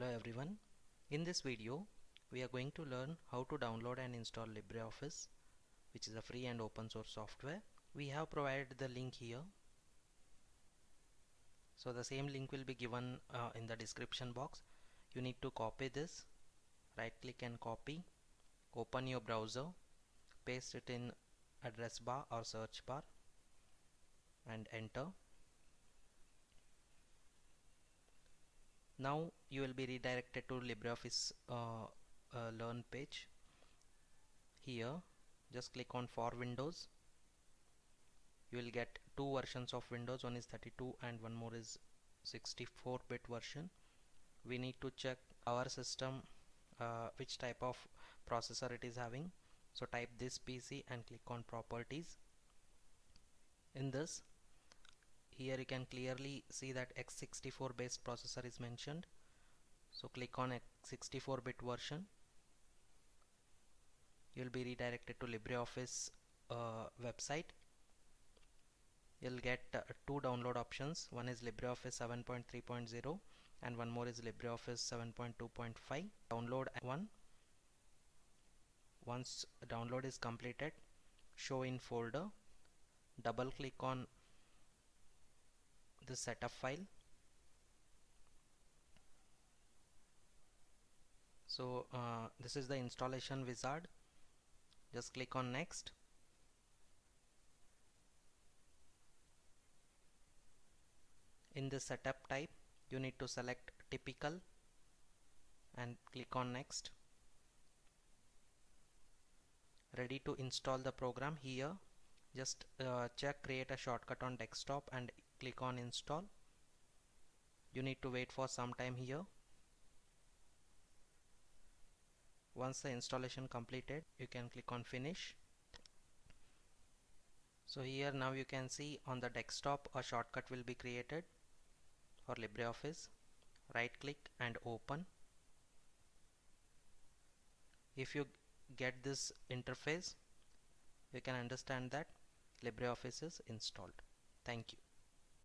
Hello everyone. In this video, we are going to learn how to download and install LibreOffice, which is a free and open source software. We have provided the link here. So the same link will be given in the description box. You need to copy this, right click and copy, open your browser, paste it in address bar or search bar and enter. Now you will be redirected to LibreOffice Learn page. Here just click on For Windows. You will get two versions of Windows, one is 32 and one more is 64-bit version. We need to check our system which type of processor it is having. So type this PC and click on Properties. In this, here you can clearly see that x64 based processor is mentioned. So click on x64-bit version. You will be redirected to LibreOffice website. You'll get two download options. One is LibreOffice 7.3.0 and one more is LibreOffice 7.2.5. Download one. Once download is completed, show in folder. Double click on the setup file. So this is the installation wizard. Just click on next. In the setup type, you need to select typical and click on next. Ready to install the program. Here just check create a shortcut on desktop and click on install. You need to wait for some time here. Once the installation completed, you can click on finish. So here now you can see on the desktop a shortcut will be created for LibreOffice. Right click and open. If you get this interface, you can understand that LibreOffice is installed. Thank you.